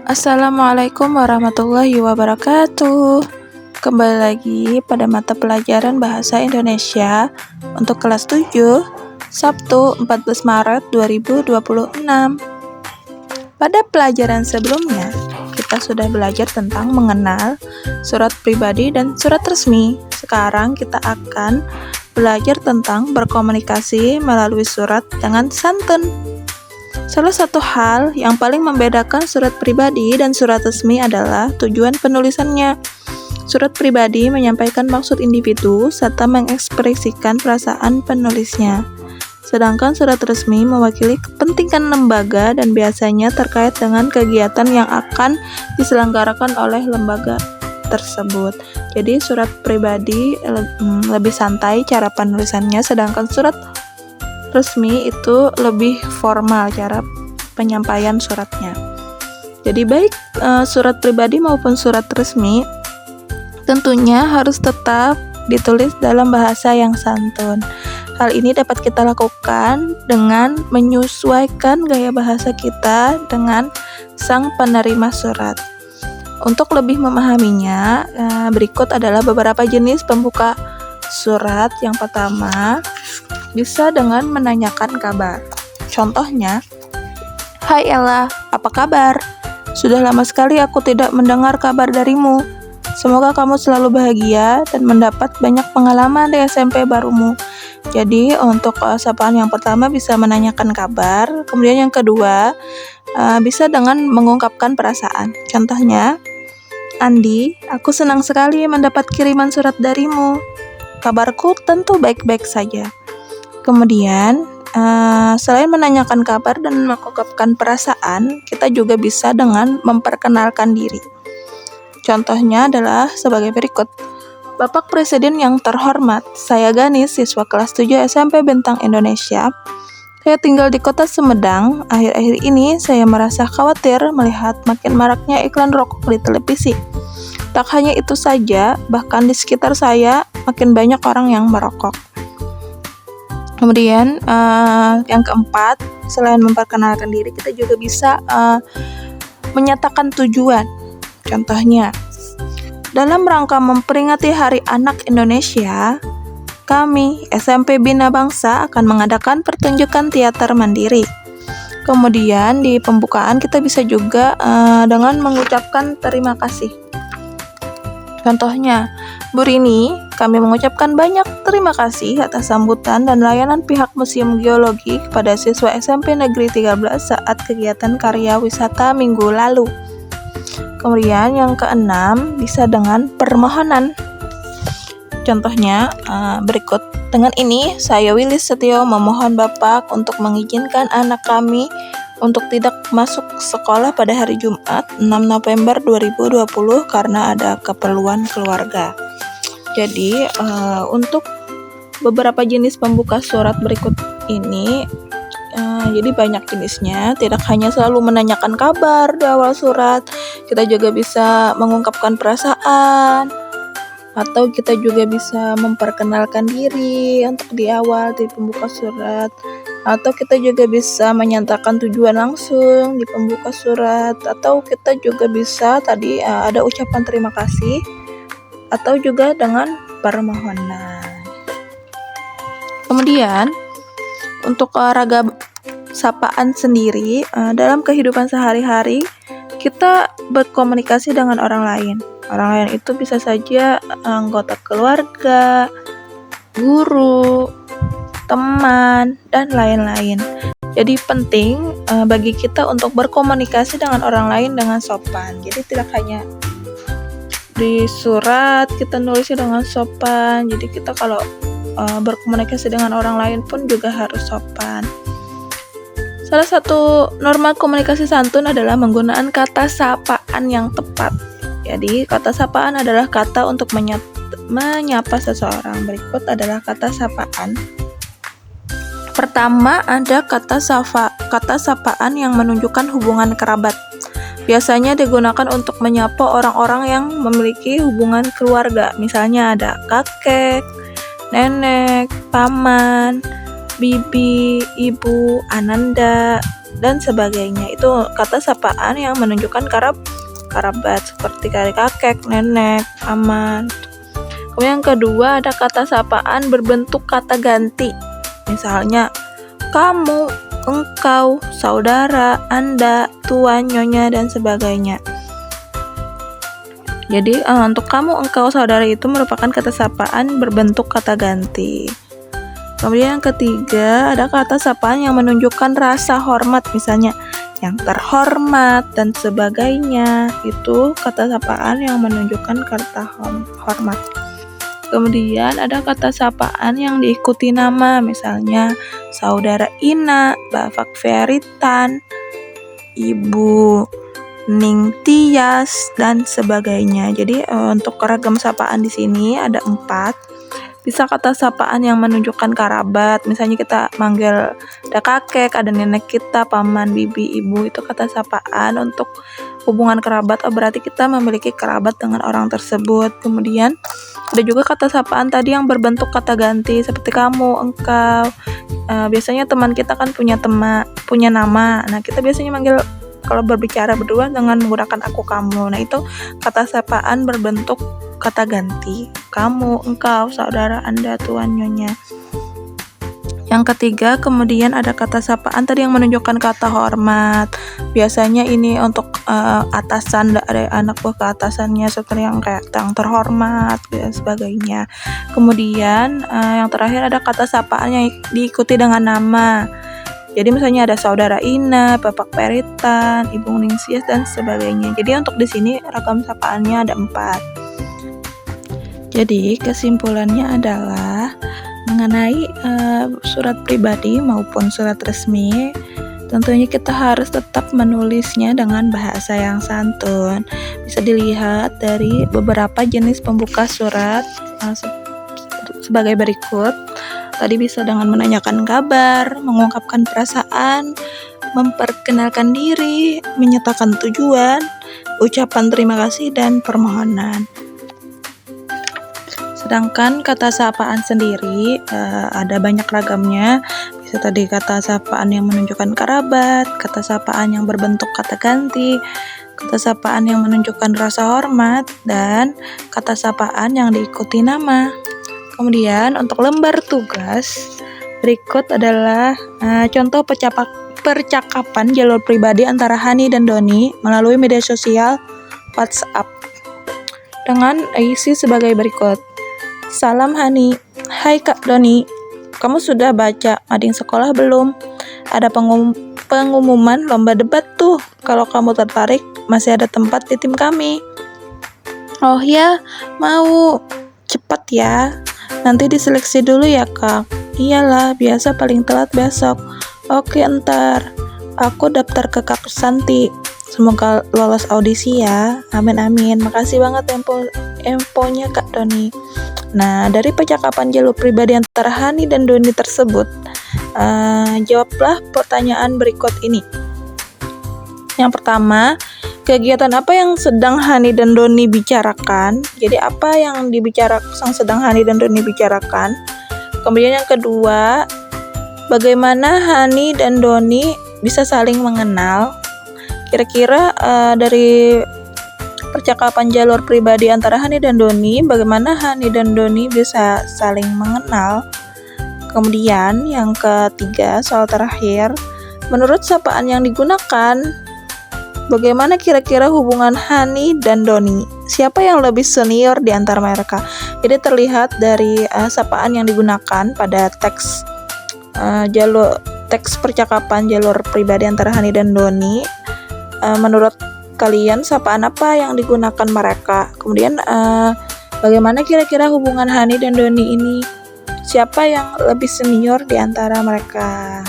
Assalamualaikum warahmatullahi wabarakatuh. Kembali lagi pada mata pelajaran Bahasa Indonesia untuk kelas 7, Sabtu 14 Maret 2026. Pada pelajaran sebelumnya, kita sudah belajar tentang mengenal surat pribadi dan surat resmi. Sekarang kita akan belajar tentang berkomunikasi melalui surat dengan santun. Salah satu hal yang paling membedakan surat pribadi dan surat resmi adalah tujuan penulisannya. Surat pribadi menyampaikan maksud individu serta mengekspresikan perasaan penulisnya. Sedangkan surat resmi mewakili kepentingan lembaga dan biasanya terkait dengan kegiatan yang akan diselenggarakan oleh lembaga tersebut. Jadi surat pribadi lebih santai cara penulisannya, sedangkan surat resmi itu lebih formal cara penyampaian suratnya. Jadi baik surat pribadi maupun surat resmi tentunya harus tetap ditulis dalam bahasa yang santun. Hal ini dapat kita lakukan dengan menyesuaikan gaya bahasa kita dengan sang penerima surat. Untuk lebih memahaminya, berikut adalah beberapa jenis pembuka surat. Yang pertama, bisa dengan menanyakan kabar. Contohnya, "Hai Ella, apa kabar? Sudah lama sekali aku tidak mendengar kabar darimu. Semoga kamu selalu bahagia dan mendapat banyak pengalaman di SMP barumu." Jadi untuk sapaan yang pertama bisa menanyakan kabar. Kemudian yang kedua, bisa dengan mengungkapkan perasaan. Contohnya, "Andi, aku senang sekali mendapat kiriman surat darimu. Kabarku tentu baik-baik saja." Kemudian, selain menanyakan kabar dan mengungkapkan perasaan, kita juga bisa dengan memperkenalkan diri. Contohnya adalah sebagai berikut. "Bapak Presiden yang terhormat, saya Ganis, siswa kelas 7 SMP Bentang Indonesia. Saya tinggal di kota Sumedang. Akhir-akhir ini saya merasa khawatir melihat makin maraknya iklan rokok di televisi. Tak hanya itu saja, bahkan di sekitar saya makin banyak orang yang merokok." Kemudian yang keempat, selain memperkenalkan diri, kita juga bisa menyatakan tujuan. Contohnya, dalam rangka memperingati Hari Anak Indonesia, kami SMP Bina Bangsa akan mengadakan pertunjukan teater mandiri. Kemudian di pembukaan kita bisa juga dengan mengucapkan terima kasih. Contohnya, "Bu Rini, kami mengucapkan banyak terima kasih atas sambutan dan layanan pihak Museum Geologi kepada siswa SMP Negeri 13 saat kegiatan karya wisata minggu lalu." Kemudian yang keenam, bisa dengan permohonan. Contohnya berikut. "Dengan ini, saya Willis Setio memohon Bapak untuk mengizinkan anak kami untuk tidak masuk sekolah pada hari Jumat 6 November 2020 karena ada keperluan keluarga." Jadi untuk beberapa jenis pembuka surat berikut ini, jadi banyak jenisnya, tidak hanya selalu menanyakan kabar di awal surat, kita juga bisa mengungkapkan perasaan, atau kita juga bisa memperkenalkan diri untuk di awal di pembuka surat, atau kita juga bisa menyatakan tujuan langsung di pembuka surat, atau kita juga bisa tadi ada ucapan terima kasih, atau juga dengan permohonan. Kemudian untuk raga sapaan sendiri, dalam kehidupan sehari-hari kita berkomunikasi dengan orang lain. Orang lain itu bisa saja anggota keluarga, guru, teman, dan lain-lain. Jadi penting bagi kita untuk berkomunikasi dengan orang lain dengan sopan. Jadi tidak hanya di surat kita nulisnya dengan sopan. Jadi kita kalau berkomunikasi dengan orang lain pun juga harus sopan. Salah satu norma komunikasi santun adalah menggunakan kata sapaan yang tepat. Jadi kata sapaan adalah kata untuk menyapa seseorang. Berikut adalah kata sapaan. Pertama, ada kata sapaan yang menunjukkan hubungan kerabat. Biasanya digunakan untuk menyapa orang-orang yang memiliki hubungan keluarga. Misalnya ada kakek, nenek, paman, bibi, ibu, ananda, dan sebagainya. Itu kata sapaan yang menunjukkan kerabat seperti kakek, nenek, paman. Kemudian yang kedua ada kata sapaan berbentuk kata ganti. Misalnya kamu, engkau, saudara, Anda, tuan, nyonya, dan sebagainya. Jadi untuk kamu, engkau, saudara itu merupakan kata sapaan berbentuk kata ganti. Kemudian yang ketiga ada kata sapaan yang menunjukkan rasa hormat, misalnya yang terhormat dan sebagainya. Itu kata sapaan yang menunjukkan kata hormat. Kemudian ada kata sapaan yang diikuti nama, misalnya saudara Ina, Bapak Feritan, Ibu Ning Tias, dan sebagainya. Jadi untuk ragam sapaan di sini ada 4. Bisa kata sapaan yang menunjukkan kerabat, misalnya kita manggil ada kakek, ada nenek kita, paman, bibi, ibu, itu kata sapaan untuk hubungan kerabat. Berarti kita memiliki kerabat dengan orang tersebut. Kemudian ada juga kata sapaan tadi yang berbentuk kata ganti seperti kamu, engkau. Biasanya teman kita kan punya nama. Nah, kita biasanya manggil kalau berbicara berdua dengan menggunakan aku, kamu. Nah, itu kata sapaan berbentuk kata ganti. Kamu, engkau, saudara, Anda, tuan, nyonya. Yang ketiga, kemudian ada kata sapaan tadi yang menunjukkan kata hormat. Biasanya ini untuk atasan dari anak buah ke atasannya, seperti yang kayak yang terhormat dan sebagainya. Kemudian yang terakhir ada kata sapaan yang diikuti dengan nama. Jadi misalnya ada saudara Ina, Bapak Peritan, Ibu Ningsias, dan sebagainya. Jadi untuk di sini ragam sapaannya ada 4. Jadi kesimpulannya adalah mengenai surat pribadi maupun surat resmi, tentunya kita harus tetap menulisnya dengan bahasa yang santun. Bisa dilihat dari beberapa jenis pembuka surat sebagai berikut. Tadi bisa dengan menanyakan kabar, mengungkapkan perasaan, memperkenalkan diri, menyatakan tujuan, ucapan terima kasih, dan permohonan. Sedangkan kata sapaan sendiri ada banyak ragamnya. Bisa tadi kata sapaan yang menunjukkan kerabat, kata sapaan yang berbentuk kata ganti, kata sapaan yang menunjukkan rasa hormat, dan kata sapaan yang diikuti nama. Kemudian untuk lembar tugas berikut adalah contoh percakapan jalur pribadi antara Hani dan Doni melalui media sosial WhatsApp dengan isi sebagai berikut. Salam Hani, hai Kak Doni, kamu sudah baca mading sekolah belum? Ada pengumuman lomba debat tuh, kalau kamu tertarik masih ada tempat di tim kami. Oh ya, mau, cepat ya. Nanti diseleksi dulu ya Kak. Iyalah, biasa paling telat besok. Oke, entar. Aku daftar ke Kak Santi. Semoga lolos audisi ya. Amin amin. Makasih banget infonya Kak Doni. Nah, dari percakapan jalur pribadi antara Hani dan Doni tersebut, jawablah pertanyaan berikut ini. Yang pertama, kegiatan apa yang sedang Hani dan Doni bicarakan? Jadi apa yang sedang Hani dan Doni bicarakan? Kemudian yang kedua, bagaimana Hani dan Doni bisa saling mengenal? Kira-kira dari percakapan jalur pribadi antara Hani dan Doni, bagaimana Hani dan Doni bisa saling mengenal? Kemudian yang ketiga, soal terakhir, menurut sapaan yang digunakan, bagaimana kira-kira hubungan Hani dan Doni? Siapa yang lebih senior di antara mereka? Jadi terlihat dari sapaan yang digunakan pada teks percakapan jalur pribadi antara Hani dan Doni. Menurut kalian sapaan apa yang digunakan mereka? Kemudian bagaimana kira-kira hubungan Hani dan Doni ini? Siapa yang lebih senior di antara mereka?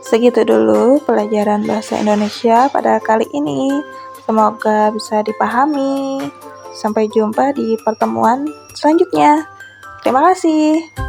Segitu dulu pelajaran bahasa Indonesia pada kali ini. Semoga bisa dipahami. Sampai jumpa di pertemuan selanjutnya. Terima kasih.